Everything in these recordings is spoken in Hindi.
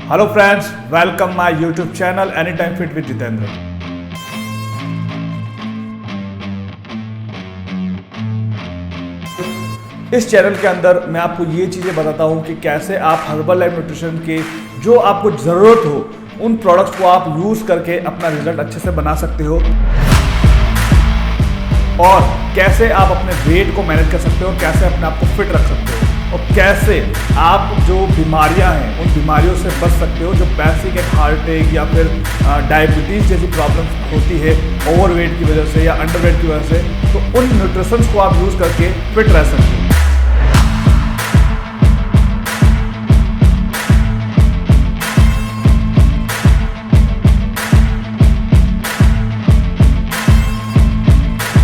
Hello friends, welcome my YouTube channel any time fit with Jitendra. इस चैनल के अंदर मैं आपको ये चीज़ें बताता हूँ कि कैसे आप हर्बल लाइफ न्यूट्रिशन के जो आपको ज़रूरत हो उन प्रोडक्ट्स को आप यूज़ करके अपना रिजल्ट अच्छे से बना सकते हो और कैसे आप अपने वेट को मैनेज कर सकते हो, कैसे अपने आप को फिट रख सकते हो और कैसे आप जो बीमारियां हैं उन बीमारियों से बच सकते हो जो बेसिक एक हार्ट अटैक या फिर डायबिटीज़ जैसी प्रॉब्लम होती है ओवरवेट की वजह से या अंडरवेट की वजह से। तो उन न्यूट्रिशंस को आप यूज़ करके फिट रह सकते हो।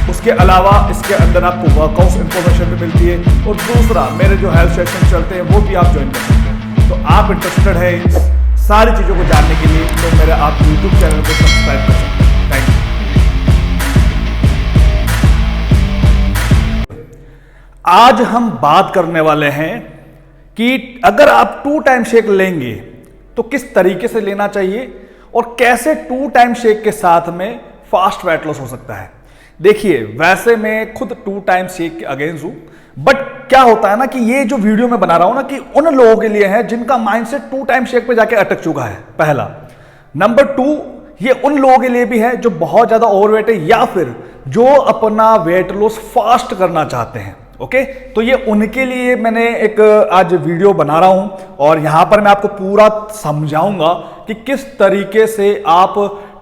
इसके अलावा इसके अंदर आपको वर्कआउट इंफॉर्मेशन भी मिलती है और दूसरा मेरे जो हेल्थ सेशन चलते हैं वो भी आप ज्वाइन कर सकते हैं। तो आप इंटरेस्टेड है इन सारी चीज़ों को जानने के लिए तो मेरे आप यूट्यूब चैनल को सब्सक्राइब कर सकते हैं। Thank you. आज हम बात करने वाले हैं कि अगर आप 2 टाइम शेक लेंगे तो किस तरीके से लेना चाहिए और कैसे 2 टाइम शेक के साथ में फास्ट वेट लॉस हो सकता है। देखिए, वैसे मैं खुद 2 टाइम शेक के अगेंस्ट हूं, बट क्या होता है ना कि ये जो वीडियो मैं बना रहा हूं ना कि उन लोगों के लिए है जिनका माइंडसेट 2 टाइम शेक पे जाके अटक चुका है, पहला। नंबर 2, ये उन लोगों के लिए भी है जो बहुत ज्यादा ओवरवेट है या फिर जो अपना वेट लॉस फास्ट करना चाहते हैं। ओके, तो ये उनके लिए मैंने एक आज वीडियो बना रहा हूं और यहां पर मैं आपको पूरा समझाऊंगा कि किस तरीके से आप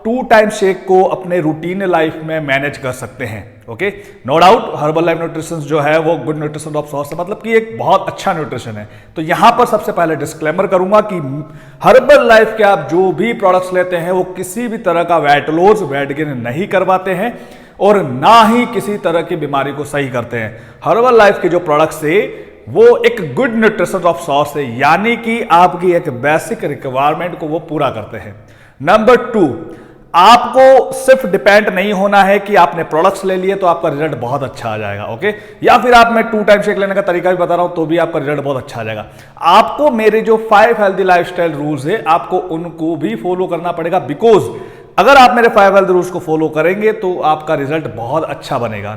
2 टाइम शेक को अपने रूटीन लाइफ में मैनेज कर सकते हैं। Okay, no doubt herbal life nutrition जो है वो गुड न्यूट्रिशन ऑफ सोर्स है, मतलब कि एक बहुत अच्छा न्यूट्रिशन है। तो यहां पर सबसे पहले डिस्क्लेमर करूंगा कि हर्बल लाइफ के आप जो भी प्रोडक्ट्स लेते हैं वो किसी भी तरह का वेट लॉस वेट गेन नहीं करवाते हैं और ना ही किसी तरह की बीमारी को सही करते हैं। हर्बल लाइफ के जो प्रोडक्ट्स है वो एक गुड न्यूट्रिशन ऑफ सोर्स है, यानी कि आपकी एक बेसिक रिक्वायरमेंट को वो पूरा करते हैं। नंबर 2, आपको सिर्फ डिपेंड नहीं होना है कि आपने प्रोडक्ट्स ले लिए तो आपका रिजल्ट बहुत अच्छा आ जाएगा। ओके, या फिर आप मैं 2 टाइम शेक लेने का तरीका भी बता रहा हूं तो भी आपका रिजल्ट बहुत अच्छा आ जाएगा। आपको मेरे जो 5 हेल्दी लाइफस्टाइल रूल्स है आपको उनको भी फॉलो करना पड़ेगा, बिकॉज अगर आप मेरे 5 हेल्दी रूल्स को फॉलो करेंगे तो आपका रिजल्ट बहुत अच्छा बनेगा।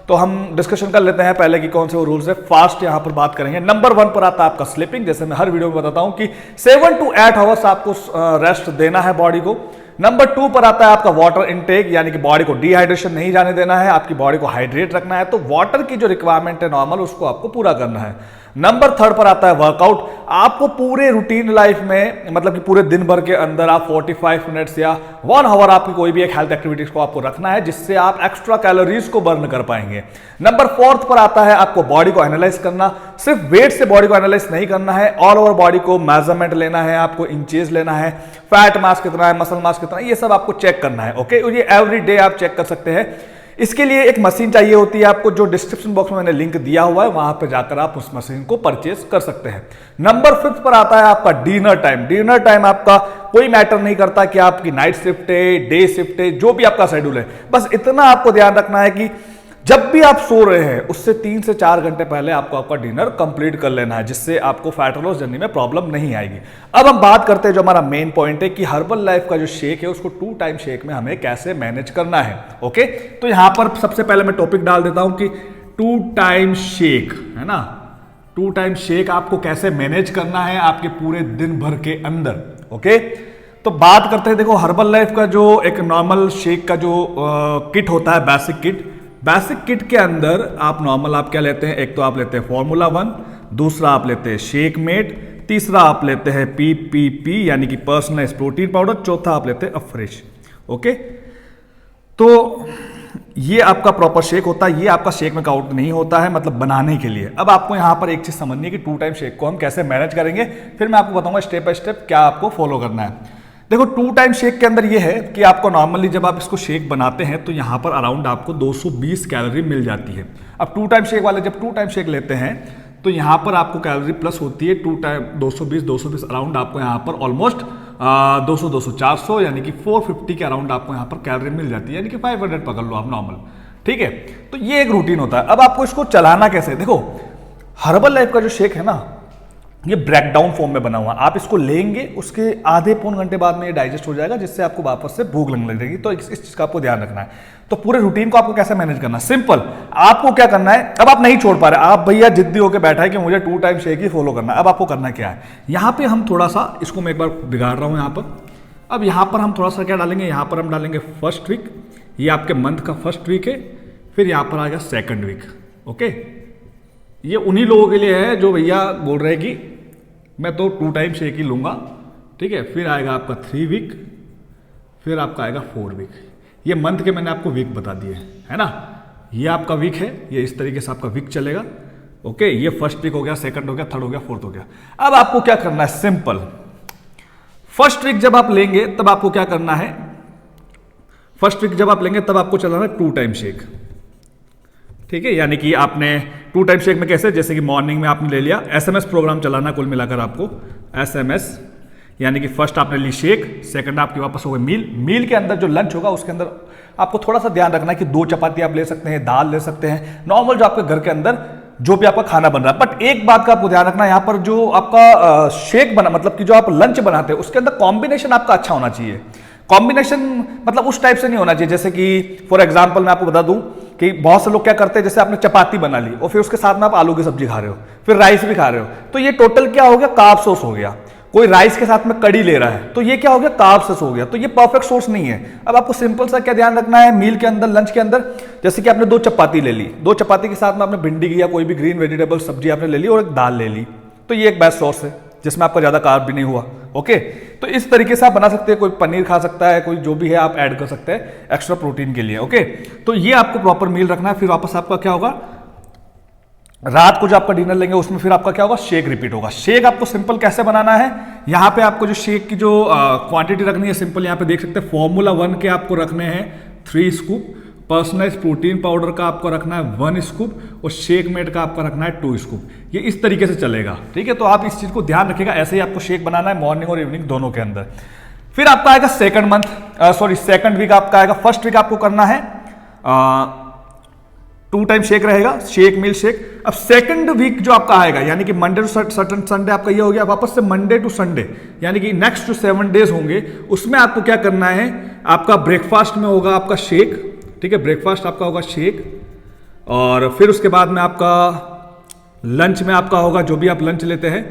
तो हम डिस्कशन कर लेते हैं पहले कि कौन से वो रूल्स है। फास्ट यहां पर बात करेंगे। नंबर 1 पर आता है आपका स्लीपिंग। जैसे मैं हर वीडियो में बताता हूं कि 7 to 8 आवर्स आपको रेस्ट देना है बॉडी को। नंबर 2 पर आता है आपका वाटर इनटेक, यानी कि बॉडी को डिहाइड्रेशन नहीं जाने देना है, आपकी बॉडी को हाइड्रेट रखना है। तो वाटर की जो रिक्वायरमेंट है नॉर्मल उसको आपको पूरा करना है। नंबर 3 पर आता है वर्कआउट। आपको पूरे रूटीन लाइफ में मतलब कि पूरे दिन भर के अंदर आप 45 मिनट्स या 1 आवर आपकी कोई भी एक हेल्थ एक्टिविटीज को आपको रखना है जिससे आप एक्स्ट्रा कैलोरीज को बर्न कर पाएंगे। नंबर 4 पर आता है आपको बॉडी को एनालाइज करना। सिर्फ वेट से बॉडी को एनालाइज नहीं करना है, ऑल ओवर बॉडी को मेजरमेंट लेना है, आपको इंचेज लेना है, फैट मास कितना है, मसल मास कितना है, ये सब आपको चेक करना है। ओके, ये एवरी डे आप चेक कर सकते हैं। इसके लिए एक मशीन चाहिए होती है आपको, जो डिस्क्रिप्शन बॉक्स में मैंने लिंक दिया हुआ है, वहां पर जाकर आप उस मशीन को परचेज कर सकते हैं। नंबर 5 पर आता है आपका डिनर टाइम। डिनर टाइम आपका कोई मैटर नहीं करता कि आपकी नाइट शिफ्ट है, डे शिफ्ट है, जो भी आपका शेड्यूल है, बस इतना आपको ध्यान रखना है कि जब भी आप सो रहे हैं उससे 3 से 4 घंटे पहले आपको आपका डिनर कंप्लीट कर लेना है, जिससे आपको फैट लॉस जर्नी में प्रॉब्लम नहीं आएगी। अब हम बात करते हैं जो हमारा मेन पॉइंट है कि हर्बल लाइफ का जो शेक है उसको 2 टाइम शेक में हमें कैसे मैनेज करना है। ओके, तो यहां पर सबसे पहले मैं टॉपिक डाल देता हूं कि 2 टाइम शेक है ना, 2 टाइम शेक आपको कैसे मैनेज करना है आपके पूरे दिन भर के अंदर। ओके, तो बात करते हैं, देखो हर्बल लाइफ का जो एक नॉर्मल शेक का जो किट होता है, बेसिक किट के अंदर आप नॉर्मल आप क्या लेते हैं, एक तो आप लेते हैं फॉर्मूला 1, दूसरा आप लेते हैं शेक मेट, तीसरा आप लेते हैं PPP यानी कि पर्सनलाइज्ड प्रोटीन पाउडर, चौथा आप लेते हैं अफ्रेश। ओके, तो ये आपका प्रॉपर शेक होता है, ये आपका शेक में काउंट नहीं होता है, मतलब बनाने के लिए। अब आपको यहां पर एक चीज समझनी है कि 2 टाइम शेक को हम कैसे मैनेज करेंगे, फिर मैं आपको बताऊंगा स्टेप बाय स्टेप क्या आपको फॉलो करना है। देखो 2 टाइम शेक के अंदर ये है कि आपको नॉर्मली जब आप इसको शेक बनाते हैं तो यहां पर अराउंड आपको 220 कैलोरी मिल जाती है। अब 2 टाइम शेक वाले जब 2 टाइम शेक लेते हैं तो यहां पर आपको कैलोरी प्लस होती है 220 अराउंड आपको यहां पर ऑलमोस्ट 200 400 यानी कि 450 के अराउंड आपको यहां पर कैलोरी मिल जाती है, यानी कि 500 पकड़ लो आप नॉर्मल। ठीक है, तो ये एक रूटीन होता है। अब आपको इसको चलाना कैसे, देखो हर्बल लाइफ का जो शेक है ना ये ब्रेकडाउन फॉर्म में बना हुआ, आप इसको लेंगे उसके आधे पौन घंटे बाद में ये डाइजेस्ट हो जाएगा, जिससे आपको वापस से भूख लगने लगेगी। तो इस चीज का आपको ध्यान रखना है। तो पूरे रूटीन को आपको कैसे मैनेज करना है, सिंपल। आपको क्या करना है, अब आप नहीं छोड़ पा रहे, आप भैया जिद्दी होकर बैठा है कि मुझे 2 टाइम शेक ही फॉलो करना है। अब आपको करना क्या है, यहाँ पे हम थोड़ा सा इसको मैं एक बार बिगाड़ रहा हूँ यहाँ पर। अब यहाँ पर हम थोड़ा सा क्या डालेंगे, यहाँ पर हम डालेंगे फर्स्ट वीक, ये आपके मंथ का फर्स्ट वीक है। फिर यहाँ पर आएगा सेकंड वीक। ओके, ये उन्हीं लोगों के लिए है जो भैया बोल रहे हैं कि मैं तो 2 टाइम शेक ही लूंगा, ठीक है। फिर आएगा आपका 3 वीक, फिर आपका आएगा 4 वीक। ये मंथ के मैंने आपको वीक बता दिए, है ना। ये आपका वीक है, ये इस तरीके से आपका वीक चलेगा। ओके, ये फर्स्ट वीक हो गया, सेकंड हो गया, थर्ड हो गया, फोर्थ हो गया। अब आपको क्या करना है, सिंपल। फर्स्ट वीक जब आप लेंगे तब आपको क्या करना है, फर्स्ट वीक जब आप लेंगे तब आपको चलाना है 2 टाइम शेक, ठीक है। यानी कि आपने 2 टाइम शेक में कैसे, जैसे कि मॉर्निंग में आपने ले लिया, एसएमएस प्रोग्राम चलाना कुल मिलाकर आपको, एसएमएस, यानी कि फर्स्ट आपने ली शेक, सेकंड आपकी वापस हो गई मील। मील के अंदर जो लंच होगा उसके अंदर आपको थोड़ा सा ध्यान रखना है कि 2 चपाती आप ले सकते हैं, दाल ले सकते हैं, नॉर्मल जो आपके घर के अंदर जो भी आपका खाना बन रहा है। बट एक बात का आपको ध्यान रखना है, यहाँ पर जो आपका शेक बना, मतलब कि जो आप लंच बनाते हैं उसके अंदर कॉम्बिनेशन आपका अच्छा होना चाहिए। कॉम्बिनेशन मतलब उस टाइप से नहीं होना चाहिए, जैसे कि फॉर एग्जांपल मैं आपको बता दूं कि बहुत से लोग क्या करते हैं, जैसे आपने चपाती बना ली और फिर उसके साथ में आप आलू की सब्जी खा रहे हो, फिर राइस भी खा रहे हो, तो ये टोटल क्या हो गया, कार्ब सोर्स हो गया। कोई राइस के साथ में कड़ी ले रहा है तो ये क्या हो गया, कार्ब सोर्स हो गया। तो ये परफेक्ट सोर्स नहीं है। अब आपको सिंपल सा क्या ध्यान रखना है, मील के अंदर, लंच के अंदर, जैसे कि आपने 2 चपाती ले ली, 2 चपाती के साथ में आपने भिंडी की या कोई भी ग्रीन वेजिटेबल सब्जी आपने ले ली और एक दाल ले ली, तो ये एक बेस्ट सोर्स है जिसमें आपका ज्यादा कार्ब भी नहीं हुआ। ओके, तो इस तरीके से आप बना सकते हैं। कोई पनीर खा सकता है, कोई जो भी है आप ऐड कर सकते हैं एक्स्ट्रा प्रोटीन के लिए। ओके, तो ये आपको प्रॉपर मील रखना है। फिर वापस आपका क्या होगा, रात को जो आपका डिनर लेंगे उसमें फिर आपका क्या होगा, शेक रिपीट होगा। शेक आपको सिंपल कैसे बनाना है, यहाँ पे आपको जो शेक की जो क्वांटिटी रखनी है, सिंपल यहाँ पे देख सकते हैं, फॉर्मूला 1 के आपको रखने हैं 3 स्कूप, पर्सनलाइज प्रोटीन पाउडर का आपको रखना है 1 स्कूप और शेक मेड का आपका रखना है 2 स्कूप। ये इस तरीके से चलेगा, ठीक है। तो आप इस चीज को ध्यान रखिएगा, ऐसे ही आपको शेक बनाना है मॉर्निंग और इवनिंग दोनों के अंदर। फिर आपका आएगा सेकंड वीक आपका आएगा। फर्स्ट वीक आपको करना है 2 टाइम शेक रहेगा, शेक मील शेक। अब सेकंड वीक जो आपका आएगा, यानी कि मंडे टू संडे आपका ये हो गया, वापस से मंडे टू संडे, यानी कि नेक्स्ट जो 7 डेज होंगे उसमें आपको क्या करना है, आपका ब्रेकफास्ट में होगा आपका शेक, ठीक है, ब्रेकफास्ट आपका होगा शेक। और फिर उसके बाद में आपका लंच में आपका होगा जो भी आप लंच लेते हैं,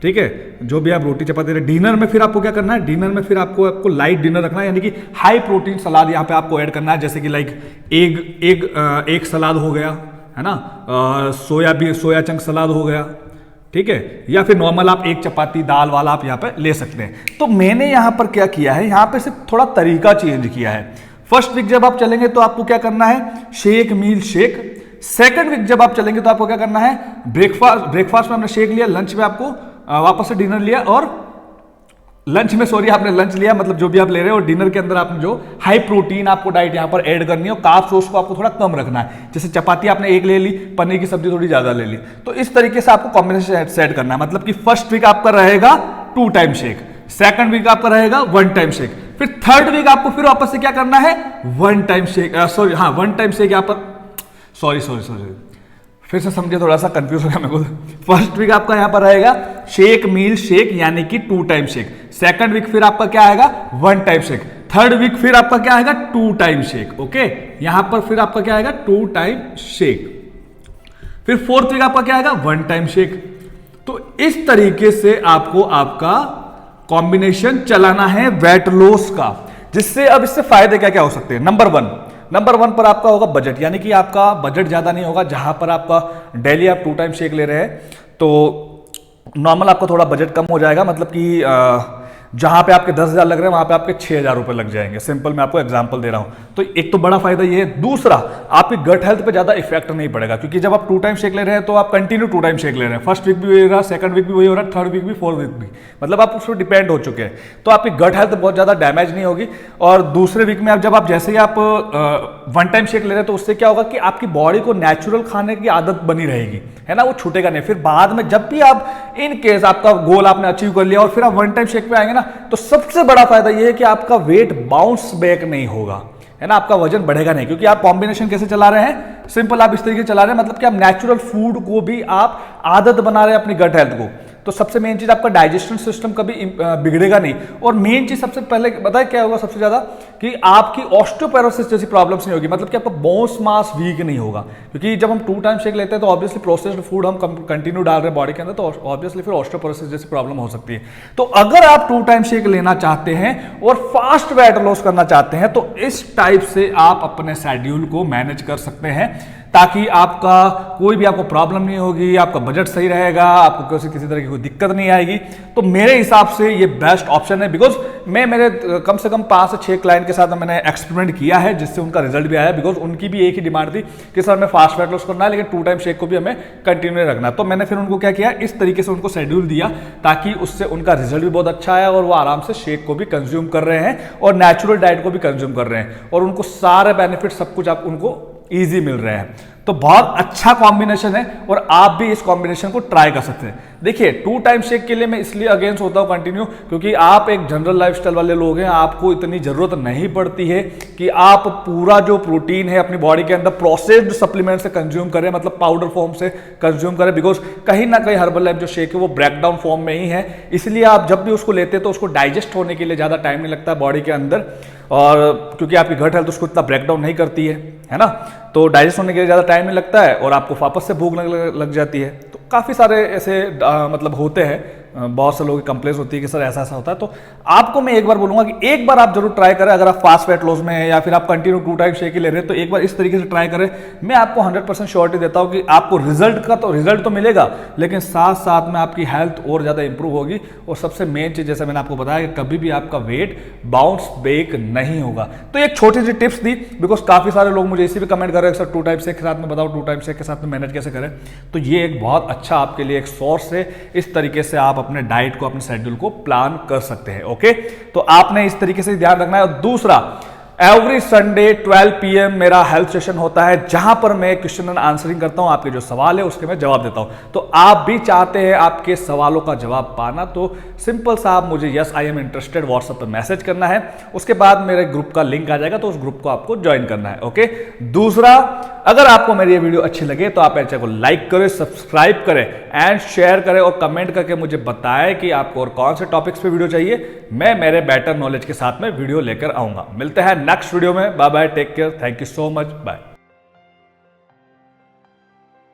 ठीक है, जो भी आप रोटी चपाती लेते। डिनर में फिर आपको क्या करना है, डिनर में फिर आपको लाइट डिनर रखना है, यानी कि हाई प्रोटीन सलाद यहाँ पे आपको ऐड करना है, जैसे कि लाइक एक सलाद हो गया, है ना, सोया चंक सलाद हो गया, ठीक है, या फिर नॉर्मल आप 1 चपाती दाल वाला आप यहाँ पे ले सकते हैं। तो मैंने यहाँ पर क्या किया है, यहाँ पे सिर्फ थोड़ा तरीका चेंज किया है। फर्स्ट वीक जब आप चलेंगे तो आपको क्या करना है, शेक मील शेक। सेकंड वीक जब आप चलेंगे तो आपको क्या करना है, ब्रेकफास्ट में आपने शेक लिया, लंच में आपको वापस से डिनर लिया, और लंच में आपने लंच लिया, मतलब जो भी आप ले रहे हो, और डिनर के अंदर आपने जो हाई प्रोटीन आपको डाइट यहाँ पर ऐड करनी है, और कार्ब सोर्स को आपको थोड़ा कम रखना है। जैसे चपाती आपने 1 ले ली, पनीर की सब्जी थोड़ी ज्यादा ले ली, तो इस तरीके से आपको कॉम्बिनेशन सेट करना है। मतलब कि फर्स्ट वीक आपका रहेगा 2 टाइम शेक, सेकंड वीक आपका रहेगा 1 टाइम शेक, फिर थर्ड वीक आपको फिर वापस से क्या करना है, 1 टाइम शेक, 1 टाइम शेक यहाँ पर, सॉरी फिर से समझे, थोड़ा सा कंफ्यूज हो गया मेरे को। फर्स्ट वीक आपका यहां पर रहेगा शेक मील शेक, यानी कि 2 टाइम शेक। सेकंड वीक फिर आपका क्या आएगा, 1 टाइम शेक। थर्ड वीक फिर आपका क्या आएगा, 2 टाइम शेक। ओके, यहां पर फिर आपका क्या आएगा, 2 टाइम शेक। फिर फोर्थ वीक आपका क्या आएगा, 1 टाइम शेक। तो इस तरीके से आपको आपका कॉम्बिनेशन चलाना है वेट लॉस का, जिससे अब इससे फायदे क्या क्या हो सकते हैं। नंबर वन पर आपका होगा बजट, यानी कि आपका बजट ज्यादा नहीं होगा। जहां पर आपका डेली आप 2 टाइम शेक ले रहे हैं तो नॉर्मल आपका थोड़ा बजट कम हो जाएगा, मतलब कि जहां पे आपके 10,000 लग रहे हैं वहां पे आपके 6,000 रुपए लग जाएंगे। सिंपल मैं आपको एग्जांपल दे रहा हूं। तो एक तो बड़ा फायदा ये है। दूसरा, आपकी गट हेल्थ पे ज्यादा इफेक्ट नहीं पड़ेगा, क्योंकि जब आप 2 टाइम शेक ले रहे हैं तो आप कंटिन्यू 2 टाइम शेक ले रहे हैं। फर्स्ट वीक भी वही हो रहा है, सेकंड वीक भी वही हो रहा है, थर्ड वीक भी, फोर्थ वीक भी, मतलब आप उस पर डिपेंड हो चुके हैं। तो आपकी गट हेल्थ बहुत ज्यादा डैमेज नहीं होगी। और दूसरे वीक में जब आप जैसे ही आप 1 टाइम शेक ले रहे हैं तो उससे क्या होगा कि आपकी बॉडी को नेचुरल खाने की आदत बनी रहेगी, है ना, वो छूटेगा नहीं। फिर बाद में जब भी आप इन केस आपका गोल आपने अचीव कर लिया और फिर आप 1 टाइम शेक पे आएंगे ना, तो सबसे बड़ा फायदा यह है कि आपका वेट बाउंस बैक नहीं होगा, है ना, आपका वजन बढ़ेगा नहीं, क्योंकि आप कॉम्बिनेशन कैसे चला रहे हैं, सिंपल आप इस तरीके से चला रहे हैं, मतलब कि आप नेचुरल फूड को भी आप आदत बना रहे हैं अपनी गट हेल्थ को। तो सबसे मेन चीज आपका डाइजेशन सिस्टम कभी बिगड़ेगा नहीं। और मेन चीज सबसे पहले बताए क्या होगा सबसे ज्यादा, कि आपकी ऑस्टियोपोरोसिस जैसी प्रॉब्लम्स नहीं होगी, मतलब कि आपका बोन्स मास वीक नहीं होगा। क्योंकि जब हम 2 टाइम शेक लेते हैं तो ऑब्वियसली प्रोसेस्ड फूड हम कंटिन्यू डाल रहे हैं बॉडी के अंदर, तो ऑब्वियसली फिर ऑस्टियोपोरोसिस जैसी प्रॉब्लम हो सकती है। तो अगर आप 2 टाइम शेक लेना चाहते हैं और फास्ट वेट लॉस करना चाहते हैं तो इस टाइप से आप अपने शेड्यूल को मैनेज कर सकते हैं, ताकि आपका कोई भी आपको प्रॉब्लम नहीं होगी, आपका बजट सही रहेगा, आपको किसी तरह की कोई दिक्कत नहीं आएगी। तो मेरे हिसाब से ये बेस्ट ऑप्शन है, बिकॉज मैं मेरे कम से कम 5 से 6 क्लाइंट के साथ मैंने एक्सपेरिमेंट किया है, जिससे उनका रिजल्ट भी आया। बिकॉज उनकी भी एक ही डिमांड थी कि सर हमें फास्ट वेट लॉस करना है, लेकिन 2 टाइम शेक को भी हमें कंटिन्यू रखना है। तो मैंने फिर उनको क्या किया, इस तरीके से उनको शेड्यूल दिया ताकि उससे उनका रिजल्ट भी बहुत अच्छा है और वो आराम से शेक को भी कंज्यूम कर रहे हैं और नेचुरल डाइट को भी कंज्यूम कर रहे हैं, और उनको सारे बेनिफिट सब कुछ आप उनको ईजी मिल रहे हैं। तो बहुत अच्छा कॉम्बिनेशन है और आप भी इस कॉम्बिनेशन को ट्राई कर सकते हैं। देखिए 2 टाइम शेक के लिए मैं इसलिए अगेंस्ट होता हूं कंटिन्यू, क्योंकि आप एक जनरल लाइफस्टाइल वाले लोग हैं, आपको इतनी जरूरत नहीं पड़ती है कि आप पूरा जो प्रोटीन है अपनी बॉडी के अंदर प्रोसेस्ड सप्लीमेंट से कंज्यूम करें, मतलब पाउडर फॉर्म से कंज्यूम करें। बिकॉज कहीं ना कहीं हर्बल लाइफ जो शेक है वो ब्रेकडाउन फॉर्म में ही है, इसलिए आप जब भी उसको लेते हैं तो उसको डाइजेस्ट होने के लिए ज्यादा टाइम नहीं लगता बॉडी के अंदर, और क्योंकि आपकी गट हेल्थ उसको इतना ब्रेकडाउन नहीं करती है ना, तो डाइजेस्ट होने के लिए ज़्यादा टाइम नहीं लगता है और आपको वापस से भूख लग जाती है। तो काफ़ी सारे ऐसे मतलब होते हैं, बहुत से लोगों की कंप्लेंट होती है कि सर ऐसा ऐसा होता है। तो आपको मैं एक बार बोलूंगा कि एक बार आप जरूर ट्राई करें, अगर आप फास्ट वेट लॉस में हैं या फिर आप कंटिन्यू 2 टाइम शेक ही ले रहे हैं, तो एक बार इस तरीके से ट्राई करें। मैं आपको 100% श्योरिटी देता हूं कि आपको रिजल्ट तो मिलेगा, लेकिन साथ साथ में आपकी हेल्थ और ज्यादा इंप्रूव होगी। और सबसे मेन चीज जैसे मैंने आपको बताया कि कभी भी आपका वेट बाउंस बैक नहीं होगा। तो एक छोटी सी टिप्स दी, बिकॉज काफी सारे लोग मुझे इसी भी कमेंट कर रहे हैं सर 2 टाइम शेक के साथ में बताओ, 2 टाइम शेक के साथ में मैनेज कैसे करें। तो ये एक बहुत अच्छा आपके लिए एक सोर्स है, इस तरीके से आप अपने डाइट को अपने शेड्यूल को प्लान कर सकते हैं। ओके, तो आपने इस तरीके से ध्यान रखना है। और दूसरा, एवरी संडे 12 PM मेरा हेल्थ सेशन होता है, जहां पर मैं क्वेश्चन एंड आंसरिंग करता हूं, आपके जो सवाल है उसके मैं जवाब देता हूं। तो आप भी चाहते हैं आपके सवालों का जवाब पाना, तो सिंपल सा आप मुझे yes I am interested WhatsApp पर मैसेज करना है, उसके बाद मेरे ग्रुप का लिंक आ जाएगा, तो उस ग्रुप को आपको ज्वाइन करना है। ओके, दूसरा, अगर आपको मेरी ये वीडियो अच्छी लगे तो आप मेरे चैनल को लाइक करें, सब्सक्राइब करें एंड शेयर करें, और कमेंट करके मुझे बताएं कि आपको और कौन से टॉपिक्स पे वीडियो चाहिए। मैं मेरे बेटर नॉलेज के साथ में वीडियो लेकर आऊंगा। मिलते हैं नेक्स्ट वीडियो में। Bye bye, take care, thank you so much, bye.